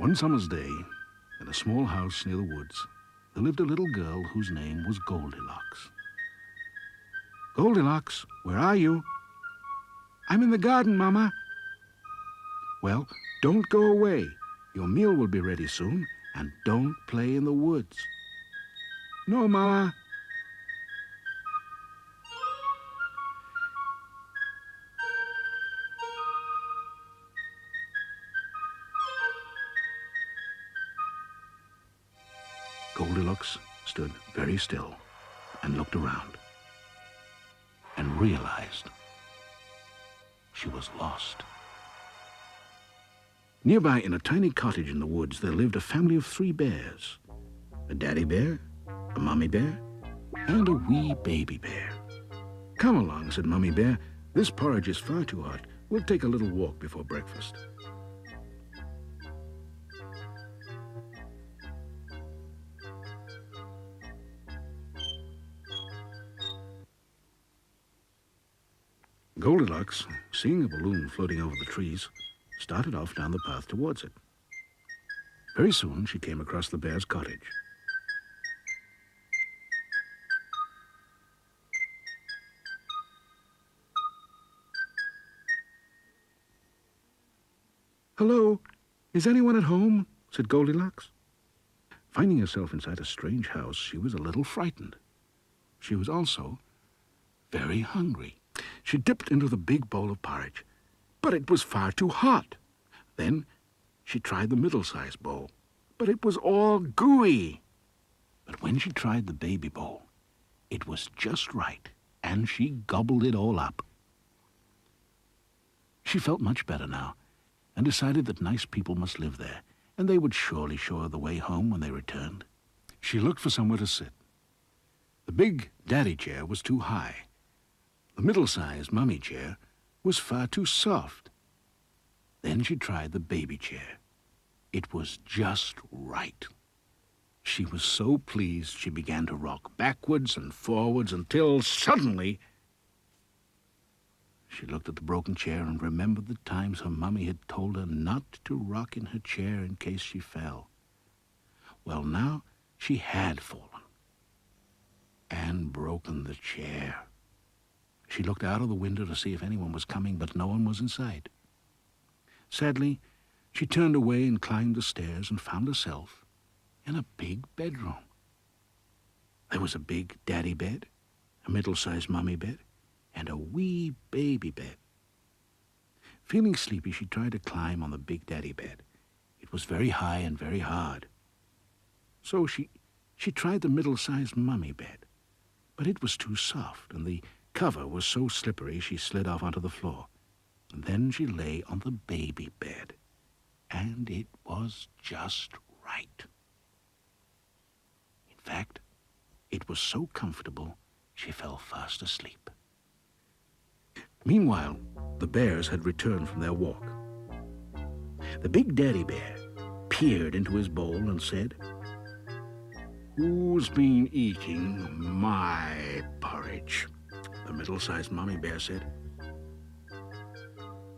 One summer's day, in a small house near the woods, there lived a little girl whose name was Goldilocks. Goldilocks, where are you? I'm in the garden, Mama. Well, don't go away. Your meal will be ready soon, and don't play in the woods. No, Mama. Goldilocks stood very still and looked around and realized she was lost. Nearby, in a tiny cottage in the woods, there lived a family of 3 bears: a daddy bear, a mummy bear, and a wee baby bear. Come along, said Mummy Bear. This porridge is far too hot. We'll take a little walk before breakfast. Goldilocks, seeing a balloon floating over the trees, started off down the path towards it. Very soon she came across the bear's cottage. "Hello, is anyone at home?" said Goldilocks. Finding herself inside a strange house, she was a little frightened. She was also very hungry. She dipped into the big bowl of porridge, but it was far too hot. Then she tried the middle-sized bowl, but it was all gooey. But when she tried the baby bowl, it was just right, and she gobbled it all up. She felt much better now, and decided that nice people must live there, and they would surely show her the way home when they returned. She looked for somewhere to sit. The big daddy chair was too high. The middle-sized mummy chair was far too soft. Then she tried the baby chair. It was just right. She was so pleased she began to rock backwards and forwards until suddenly she looked at the broken chair and remembered the times her mummy had told her not to rock in her chair in case she fell. Well, now she had fallen and broken the chair. She looked out of the window to see if anyone was coming, but no one was in sight. Sadly, she turned away and climbed the stairs and found herself in a big bedroom. There was a big daddy bed, a middle-sized mummy bed, and a wee baby bed. Feeling sleepy, she tried to climb on the big daddy bed. It was very high and very hard. So she tried the middle-sized mummy bed, but it was too soft, and the cover was so slippery she slid off onto the floor. And then she lay on the baby bed, and it was just right. In fact, it was so comfortable she fell fast asleep. Meanwhile, the bears had returned from their walk. The big daddy bear peered into his bowl and said, "Who's been eating my porridge?" The middle-sized mummy bear said,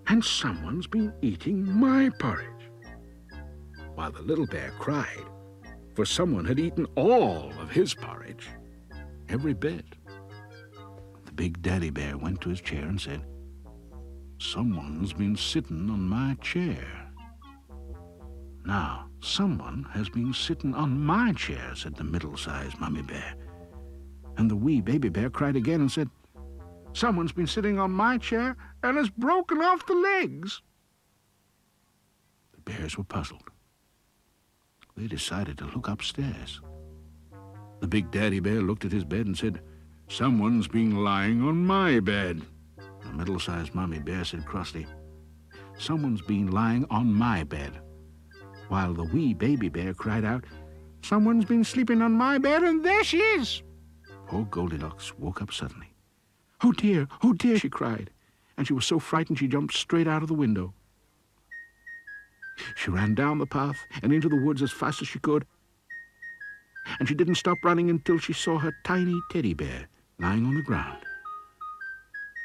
"And someone's been eating my porridge," while the little bear cried, for someone had eaten all of his porridge, every bit. The big daddy bear went to his chair and said, "Someone's been sitting on my chair." "Now, someone has been sitting on my chair," said the middle-sized mummy bear. And the wee baby bear cried again and said, "Someone's been sitting on my chair and has broken off the legs." The bears were puzzled. They decided to look upstairs. The big daddy bear looked at his bed and said, "Someone's been lying on my bed." The middle-sized mummy bear said crossly, "Someone's been lying on my bed," while the wee baby bear cried out, "Someone's been sleeping on my bed, and there she is." Poor Goldilocks woke up suddenly. "Oh dear, she cried, and she was so frightened she jumped straight out of the window. She ran down the path and into the woods as fast as she could, and she didn't stop running until she saw her tiny teddy bear lying on the ground.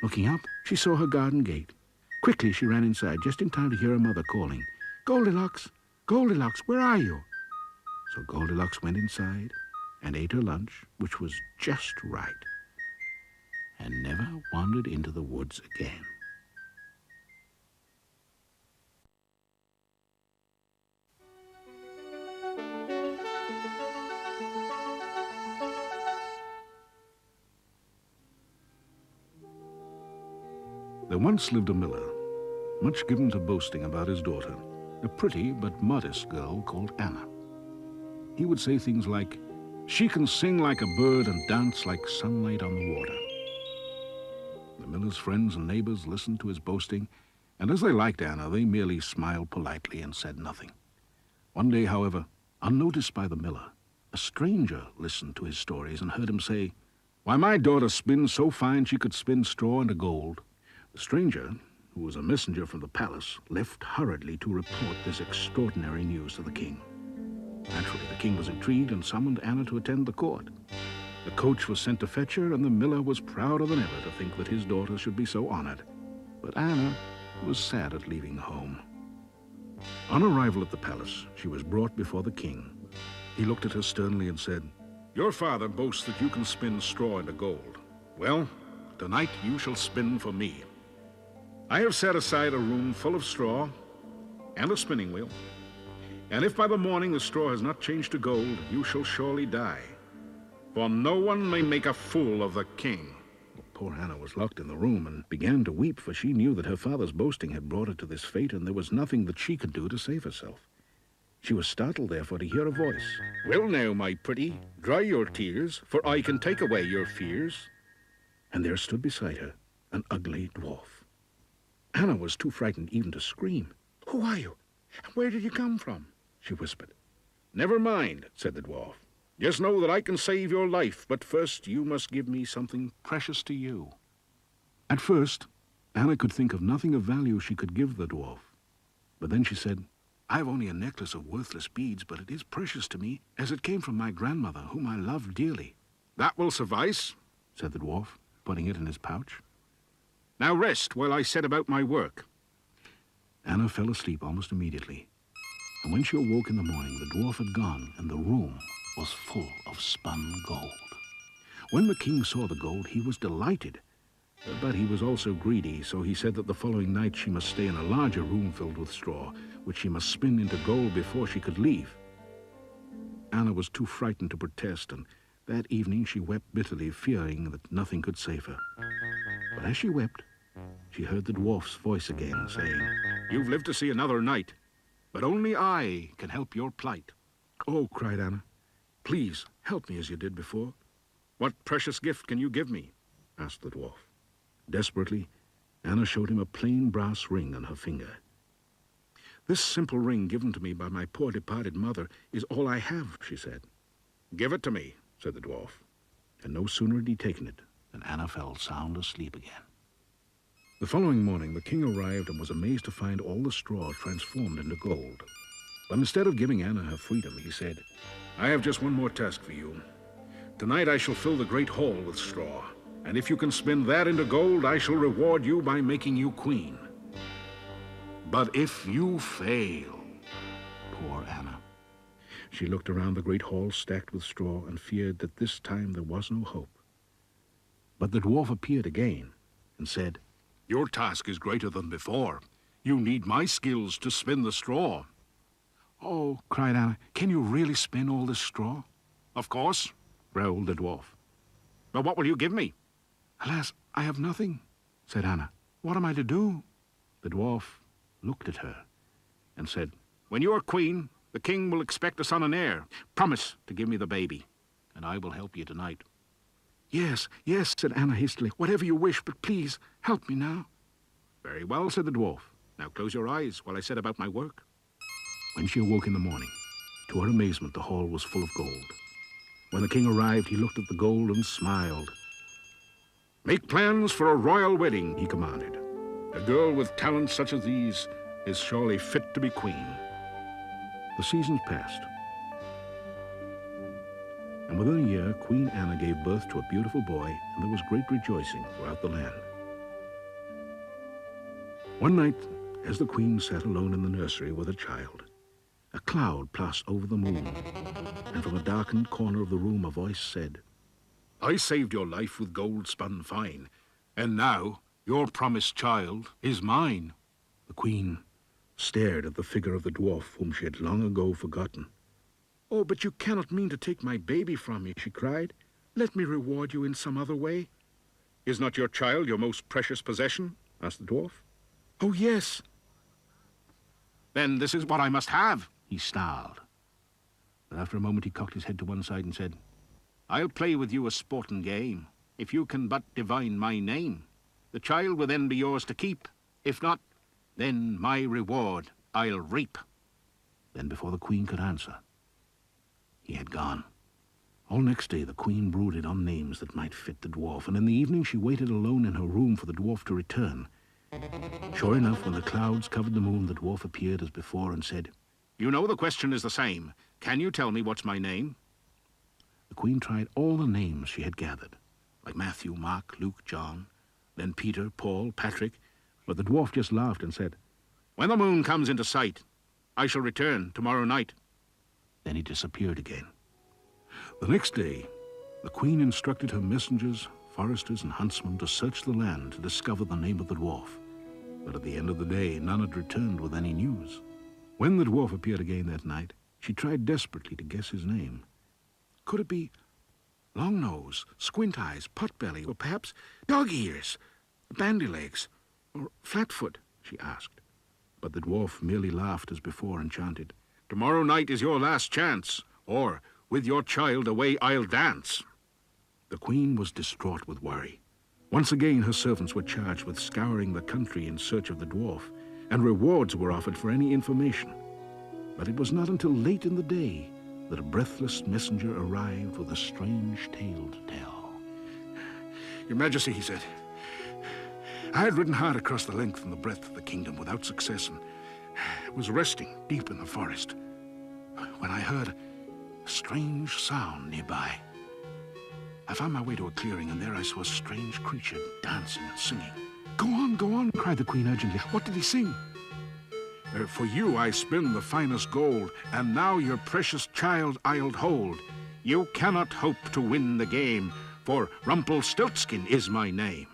Looking up, she saw her garden gate. Quickly she ran inside, just in time to hear her mother calling, "Goldilocks, Goldilocks, where are you?" So Goldilocks went inside and ate her lunch, which was just right, and never wandered into the woods again. There once lived a miller, much given to boasting about his daughter, a pretty but modest girl called Anna. He would say things like, "She can sing like a bird and dance like sunlight on the water." The miller's friends and neighbors listened to his boasting, and as they liked Anna, they merely smiled politely and said nothing. One day, however, unnoticed by the miller, a stranger listened to his stories and heard him say, "Why, my daughter spins so fine she could spin straw into gold." The stranger, who was a messenger from the palace, left hurriedly to report this extraordinary news to the king. Naturally, the king was intrigued and summoned Anna to attend the court. The coach was sent to fetch her, and the miller was prouder than ever to think that his daughter should be so honored. But Anna was sad at leaving home. On arrival at the palace, she was brought before the king. He looked at her sternly and said, "Your father boasts that you can spin straw into gold. Well, tonight you shall spin for me. I have set aside a room full of straw and a spinning wheel, and if by the morning the straw has not changed to gold, you shall surely die. For no one may make a fool of the king." Poor Anna was locked in the room and began to weep, for she knew that her father's boasting had brought her to this fate, and there was nothing that she could do to save herself. She was startled, therefore, to hear a voice. "Well now, my pretty, dry your tears, for I can take away your fears." And there stood beside her an ugly dwarf. Anna was too frightened even to scream. "Who are you? Where did you come from?" she whispered. "Never mind," said the dwarf. "Just know that I can save your life, but first you must give me something precious to you." At first, Anna could think of nothing of value she could give the dwarf. But then she said, "I have only a necklace of worthless beads, but it is precious to me, as it came from my grandmother, whom I loved dearly." "That will suffice," said the dwarf, putting it in his pouch. "Now rest while I set about my work." Anna fell asleep almost immediately, and when she awoke in the morning, the dwarf had gone, and the room was full of spun gold. When the king saw the gold, he was delighted, but he was also greedy, so he said that the following night she must stay in a larger room filled with straw, which she must spin into gold before she could leave. Anna was too frightened to protest, and that evening she wept bitterly, fearing that nothing could save her. But as she wept, she heard the dwarf's voice again, saying, "You've lived to see another night, but only I can help your plight." "Oh," cried Anna, "please help me as you did before." "What precious gift can you give me?" asked the dwarf. Desperately, Anna showed him a plain brass ring on her finger. "This simple ring given to me by my poor departed mother is all I have," she said. "Give it to me," said the dwarf. And no sooner had he taken it than Anna fell sound asleep again. The following morning, the king arrived and was amazed to find all the straw transformed into gold. But instead of giving Anna her freedom, he said, "I have just one more task for you. Tonight I shall fill the great hall with straw, and if you can spin that into gold, I shall reward you by making you queen. But if you fail..." Poor Anna. She looked around the great hall stacked with straw and feared that this time there was no hope. But the dwarf appeared again and said, "Your task is greater than before. You need my skills to spin the straw." "Oh," cried Anna, "can you really spin all this straw?" "Of course," growled the dwarf. "But what will you give me?" "Alas, I have nothing," said Anna. "What am I to do?" The dwarf looked at her and said, "When you are queen, the king will expect a son and heir. Promise to give me the baby, and I will help you tonight." "Yes, yes," said Anna hastily. "Whatever you wish, but please help me now." "Very well," said the dwarf. "Now close your eyes while I set about my work." When she awoke in the morning, to her amazement, the hall was full of gold. When the king arrived, he looked at the gold and smiled. "Make plans for a royal wedding," he commanded. "A girl with talents such as these is surely fit to be queen." The seasons passed, and within a year, Queen Anna gave birth to a beautiful boy, and there was great rejoicing throughout the land. One night, as the queen sat alone in the nursery with her child, A cloud passed over the moon, and from a darkened corner of the room a voice said, "I saved your life with gold spun fine, and now your promised child is mine." The queen stared at the figure of the dwarf whom she had long ago forgotten. "Oh, but you cannot mean to take my baby from me," she cried. "Let me reward you in some other way." "Is not your child your most precious possession?" asked the dwarf. "Oh, yes." "Then this is what I must have," he snarled. But after a moment he cocked his head to one side and said, "I'll play with you a sporting game, if you can but divine my name. The child will then be yours to keep. If not, then my reward I'll reap." Then before the queen could answer, he had gone. All next day the queen brooded on names that might fit the dwarf, and in the evening she waited alone in her room for the dwarf to return. Sure enough, when the clouds covered the moon, the dwarf appeared as before and said, "You know the question is the same. Can you tell me what's my name?" The queen tried all the names she had gathered, like Matthew, Mark, Luke, John, then Peter, Paul, Patrick, but the dwarf just laughed and said, "When the moon comes into sight, I shall return tomorrow night." Then he disappeared again. The next day, the queen instructed her messengers, foresters, and huntsmen to search the land to discover the name of the dwarf. But at the end of the day, none had returned with any news. When the dwarf appeared again that night, she tried desperately to guess his name. Could it be Long Nose, Squint Eyes, Potbelly, or perhaps Dog Ears, Bandy Legs, or Flatfoot? She asked. But the dwarf merely laughed as before and chanted, "Tomorrow night is your last chance, or with your child away I'll dance." The queen was distraught with worry. Once again her servants were charged with scouring the country in search of the dwarf, and rewards were offered for any information. But it was not until late in the day that a breathless messenger arrived with a strange tale to tell. "Your Majesty," he said, "I had ridden hard across the length and the breadth of the kingdom without success, and was resting deep in the forest when I heard a strange sound nearby. I found my way to a clearing, and there I saw a strange creature dancing and singing." Go on," cried the queen urgently. "What did he sing?" "For you I spin the finest gold, and now your precious child I'll hold. You cannot hope to win the game, for Rumpelstiltskin is my name."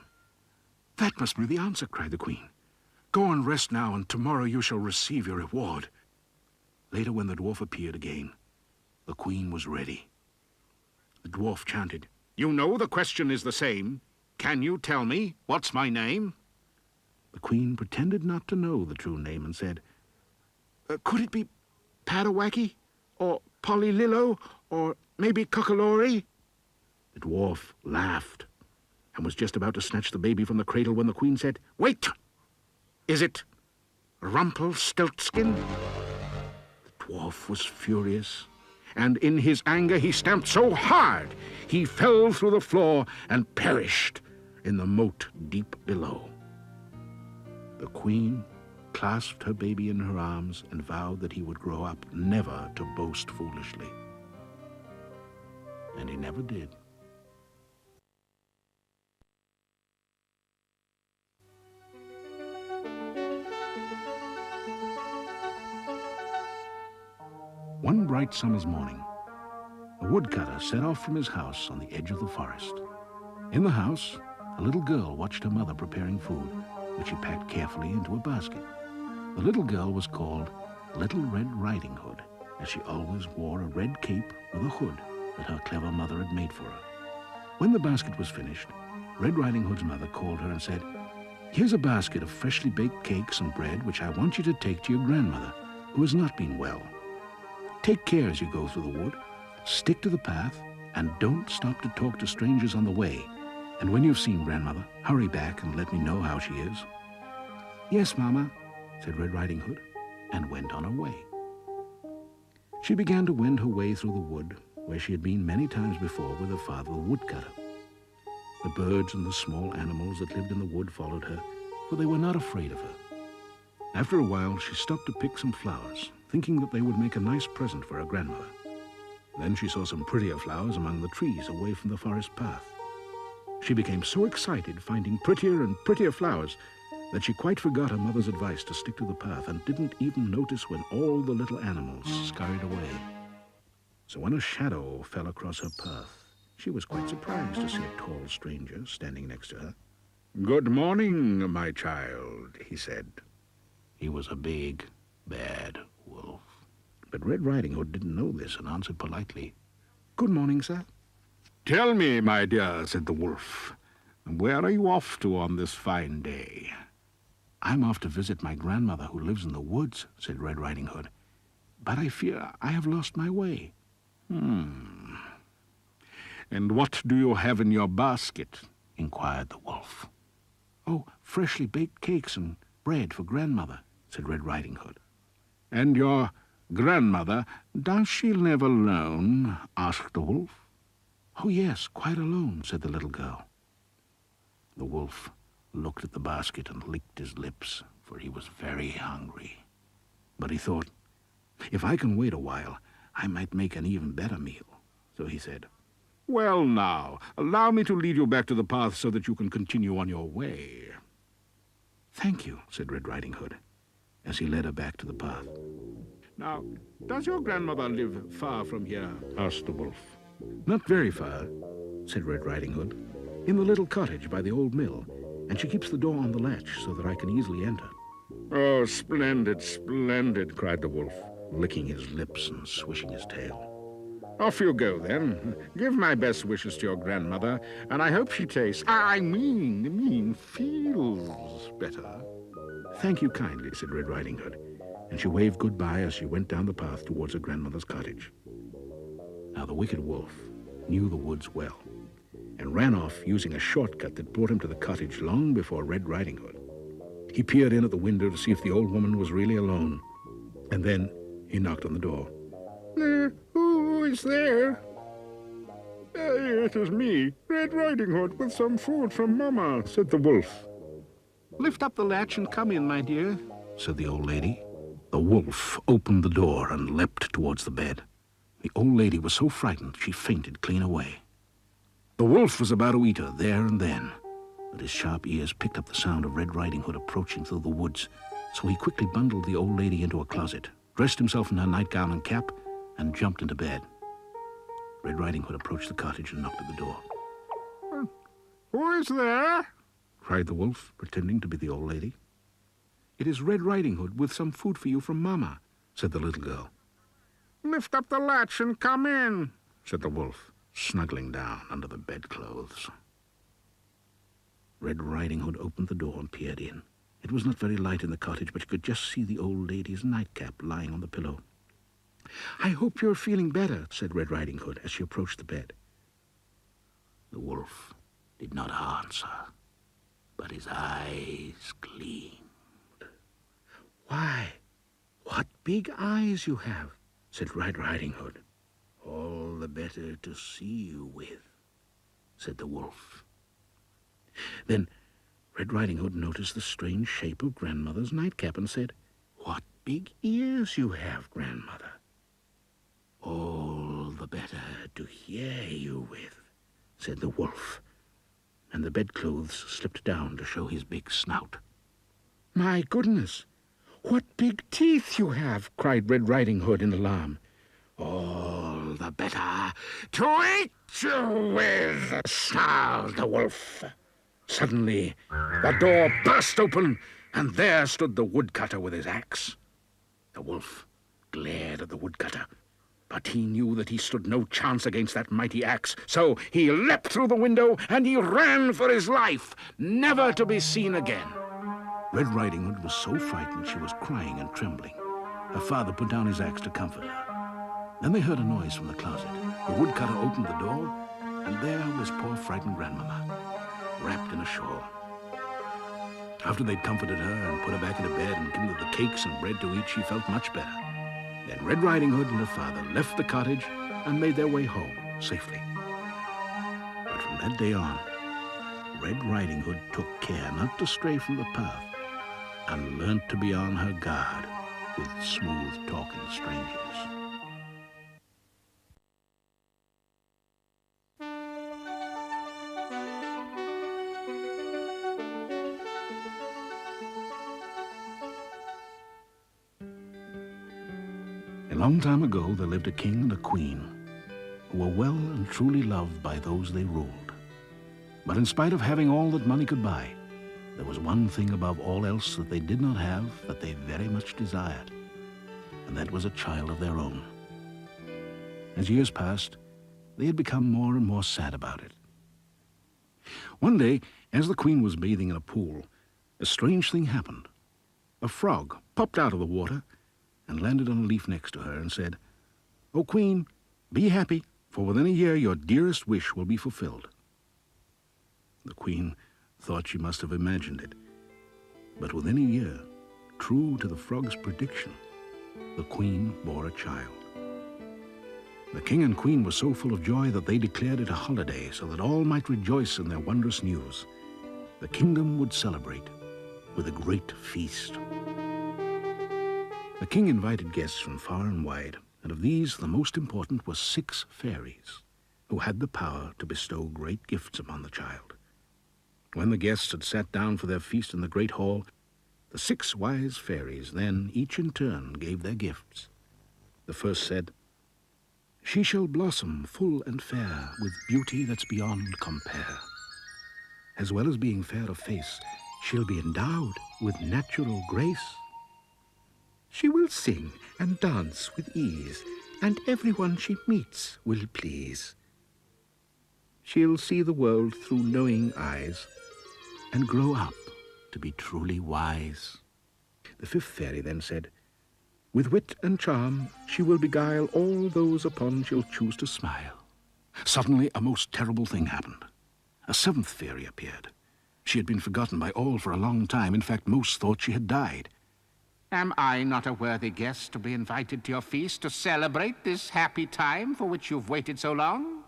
"That must be the answer," cried the queen. "Go and rest now, and tomorrow you shall receive your reward." Later, when the dwarf appeared again, the queen was ready. The dwarf chanted, "You know the question is the same. Can you tell me what's my name?" The queen pretended not to know the true name and said, "Could it be Padawacky, or Pollylillo, or maybe Cockalory?" The dwarf laughed and was just about to snatch the baby from the cradle when the queen said, "Wait! Is it Rumpelstiltskin?" The dwarf was furious, and in his anger he stamped so hard he fell through the floor and perished in the moat deep below. The queen clasped her baby in her arms and vowed that he would grow up never to boast foolishly. And he never did. One bright summer's morning, a woodcutter set off from his house on the edge of the forest. In the house, a little girl watched her mother preparing food, which she packed carefully into a basket. The little girl was called Little Red Riding Hood, as she always wore a red cape with a hood that her clever mother had made for her. When the basket was finished, Red Riding Hood's mother called her and said, "Here's a basket of freshly baked cakes and bread which I want you to take to your grandmother, who has not been well. Take care as you go through the wood, stick to the path, and don't stop to talk to strangers on the way. And when you've seen grandmother, hurry back and let me know how she is." "Yes, Mama," said Red Riding Hood, and went on her way. She began to wend her way through the wood, where she had been many times before with her father, the woodcutter. The birds and the small animals that lived in the wood followed her, for they were not afraid of her. After a while, she stopped to pick some flowers, thinking that they would make a nice present for her grandmother. Then she saw some prettier flowers among the trees away from the forest path. She became so excited, finding prettier and prettier flowers, that she quite forgot her mother's advice to stick to the path and didn't even notice when all the little animals scurried away. So when a shadow fell across her path, she was quite surprised to see a tall stranger standing next to her. "Good morning, my child," he said. He was a big, bad wolf. But Red Riding Hood didn't know this and answered politely, "Good morning, sir." "Tell me, my dear," said the wolf, "where are you off to on this fine day?" "I'm off to visit my grandmother who lives in the woods," said Red Riding Hood. "But I fear I have lost my way." "And what do you have in your basket?" inquired the wolf. "Oh, freshly baked cakes and bread for grandmother," said Red Riding Hood. "And your grandmother, does she live alone?" asked the wolf. "Oh, yes, quite alone," said the little girl. The wolf looked at the basket and licked his lips, for he was very hungry. But he thought, if I can wait a while, I might make an even better meal. So he said, "Well now, allow me to lead you back to the path so that you can continue on your way." "Thank you," said Red Riding Hood, as he led her back to the path. "Now, does your grandmother live far from here?" asked the wolf. "Not very far," said Red Riding Hood. "In the little cottage by the old mill, and she keeps the door on the latch so that I can easily enter." "Oh, splendid, splendid," cried the wolf, licking his lips and swishing his tail. "Off you go, then. Give my best wishes to your grandmother, and I hope she tastes, feels better." "Thank you kindly," said Red Riding Hood, and she waved goodbye as she went down the path towards her grandmother's cottage. Now the wicked wolf knew the woods well, and ran off using a shortcut that brought him to the cottage long before Red Riding Hood. He peered in at the window to see if the old woman was really alone, and then he knocked on the door. "Who is there?" "It is me, Red Riding Hood, with some food from Mama," said the wolf. "Lift up the latch and come in, my dear," said the old lady. The wolf opened the door and leapt towards the bed. The old lady was so frightened she fainted clean away. The wolf was about to eat her there and then, but his sharp ears picked up the sound of Red Riding Hood approaching through the woods, so he quickly bundled the old lady into a closet, dressed himself in her nightgown and cap, and jumped into bed. Red Riding Hood approached the cottage and knocked at the door. "Who is there?" cried the wolf, pretending to be the old lady. "It is Red Riding Hood with some food for you from Mama," said the little girl. "Lift up the latch and come in," said the wolf, snuggling down under the bedclothes. Red Riding Hood opened the door and peered in. It was not very light in the cottage, but you could just see the old lady's nightcap lying on the pillow. "I hope you're feeling better," said Red Riding Hood as she approached the bed. The wolf did not answer, but his eyes gleamed. "Why, what big eyes you have," said Red Riding Hood. "All the better to see you with," said the wolf. Then Red Riding Hood noticed the strange shape of Grandmother's nightcap and said, "What big ears you have, Grandmother." "All the better to hear you with," said the wolf, and the bedclothes slipped down to show his big snout. "My goodness, what big teeth you have!" cried Red Riding Hood in alarm. "All the better to eat you with," snarled the wolf. Suddenly, the door burst open, and there stood the woodcutter with his axe. The wolf glared at the woodcutter, but he knew that he stood no chance against that mighty axe, so he leapt through the window and he ran for his life, never to be seen again. Red Riding Hood was so frightened she was crying and trembling. Her father put down his axe to comfort her. Then they heard a noise from the closet. The woodcutter opened the door, and there was poor frightened Grandmama, wrapped in a shawl. After they'd comforted her and put her back into bed and given her the cakes and bread to eat, she felt much better. Then Red Riding Hood and her father left the cottage and made their way home safely. But from that day on, Red Riding Hood took care not to stray from the path and learnt to be on her guard with smooth-talking strangers. A long time ago, there lived a king and a queen who were well and truly loved by those they ruled. But in spite of having all that money could buy, there was one thing above all else that they did not have that they very much desired, and that was a child of their own. As years passed, they had become more and more sad about it. One day, as the queen was bathing in a pool, a strange thing happened. A frog popped out of the water and landed on a leaf next to her and said, "O queen, be happy, for within a year your dearest wish will be fulfilled." The queen thought she must have imagined it, but within a year, true to the frog's prediction, the queen bore a child. The king and queen were so full of joy that they declared it a holiday so that all might rejoice in their wondrous news. The kingdom would celebrate with a great feast. The king invited guests from far and wide, and of these the most important were 6 fairies, who had the power to bestow great gifts upon the child. When the guests had sat down for their feast in the great hall, the 6 wise fairies then, each in turn, gave their gifts. The first said, "She shall blossom full and fair, with beauty that's beyond compare. As well as being fair of face, she'll be endowed with natural grace. She will sing and dance with ease, and everyone she meets will please. She'll see the world through knowing eyes, and grow up to be truly wise." The 5th fairy then said, "With wit and charm she will beguile all those upon she'll choose to smile." Suddenly a most terrible thing happened. A 7th fairy appeared. She had been forgotten by all for a long time. In fact, most thought she had died. "Am I not a worthy guest to be invited to your feast to celebrate this happy time for which you've waited so long?"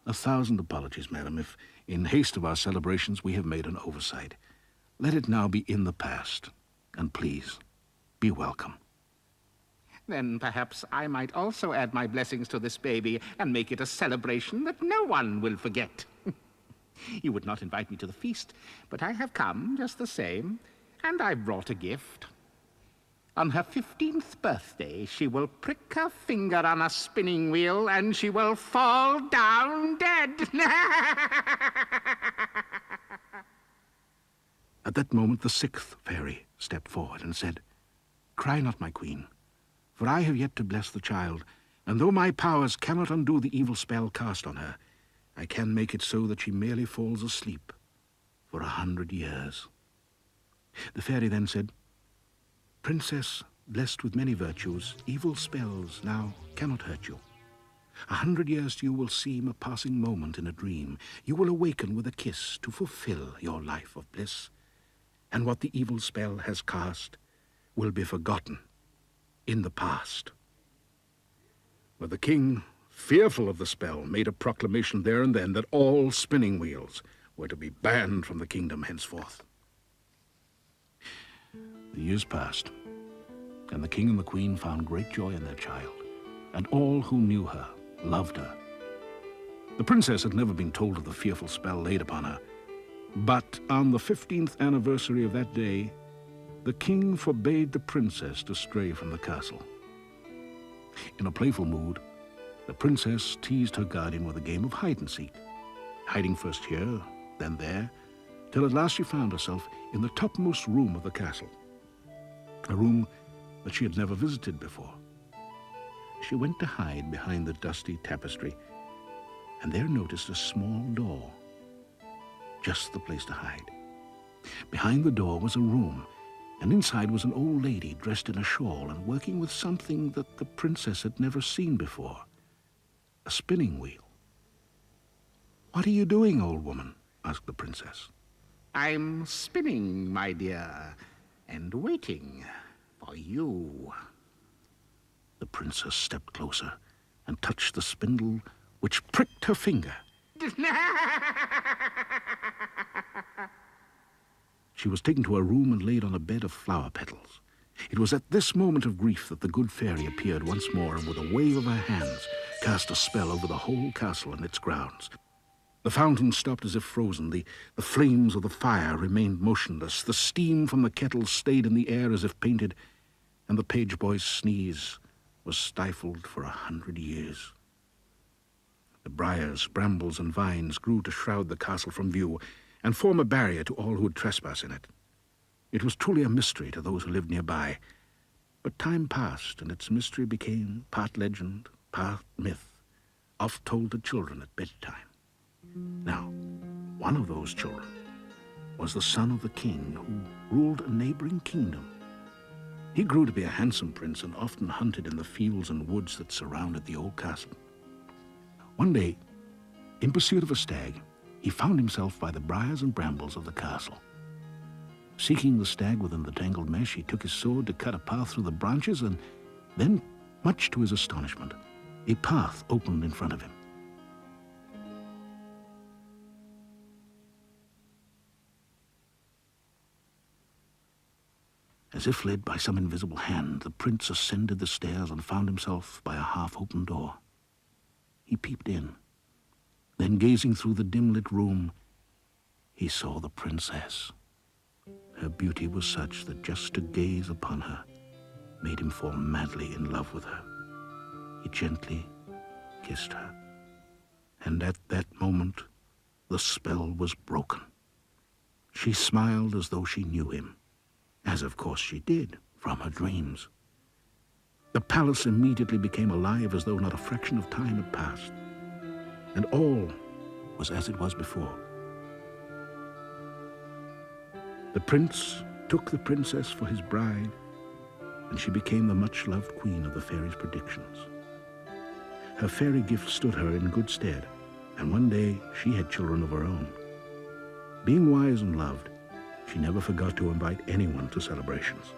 "1,000 apologies, madam, if in haste of our celebrations we have made an oversight. Let it now be in the past, and please, be welcome." "Then perhaps I might also add my blessings to this baby and make it a celebration that no one will forget. You would not invite me to the feast, but I have come just the same, and I've brought a gift. On her 15th birthday, she will prick her finger on a spinning wheel and she will fall down dead." At that moment, the 6th fairy stepped forward and said, "Cry not, my queen, for I have yet to bless the child, and though my powers cannot undo the evil spell cast on her, I can make it so that she merely falls asleep for 100 years. The fairy then said, "Princess, blessed with many virtues, evil spells now cannot hurt you. 100 years to you will seem a passing moment in a dream. You will awaken with a kiss to fulfill your life of bliss, and what the evil spell has cast will be forgotten in the past." But the king, fearful of the spell, made a proclamation there and then that all spinning wheels were to be banned from the kingdom henceforth. The years passed, and the king and the queen found great joy in their child, and all who knew her loved her. The princess had never been told of the fearful spell laid upon her, but on the 15th anniversary of that day, the king forbade the princess to stray from the castle. In a playful mood, the princess teased her guardian with a game of hide-and-seek, hiding first here, then there, till at last she found herself in the topmost room of the castle, a room that she had never visited before. She went to hide behind the dusty tapestry, and there noticed a small door, just the place to hide. Behind the door was a room, and inside was an old lady dressed in a shawl and working with something that the princess had never seen before, a spinning wheel. "What are you doing, old woman?" asked the princess. "I'm spinning, my dear, and waiting for you." The princess stepped closer and touched the spindle, which pricked her finger. She was taken to her room and laid on a bed of flower petals. It was at this moment of grief that the good fairy appeared once more and with a wave of her hands cast a spell over the whole castle and its grounds. The fountain stopped as if frozen, the flames of the fire remained motionless, the steam from the kettles stayed in the air as if painted, and the page boy's sneeze was stifled for 100 years. The briars, brambles, and vines grew to shroud the castle from view and form a barrier to all who would trespass in it. It was truly a mystery to those who lived nearby, but time passed and its mystery became part legend, part myth, oft told to children at bedtime. Now, one of those children was the son of the king who ruled a neighboring kingdom. He grew to be a handsome prince and often hunted in the fields and woods that surrounded the old castle. One day, in pursuit of a stag, he found himself by the briars and brambles of the castle. Seeking the stag within the tangled mesh, he took his sword to cut a path through the branches, and then, much to his astonishment, a path opened in front of him. As if led by some invisible hand, the prince ascended the stairs and found himself by a half-open door. He peeped in. Then, gazing through the dim-lit room, he saw the princess. Her beauty was such that just to gaze upon her made him fall madly in love with her. He gently kissed her, and at that moment the spell was broken. She smiled as though she knew him, as of course she did from her dreams. The palace immediately became alive as though not a fraction of time had passed, and all was as it was before. The prince took the princess for his bride, and she became the much-loved queen of the fairies' predictions. Her fairy gift stood her in good stead, and one day she had children of her own. Being wise and loved, she never forgot to invite anyone to celebrations.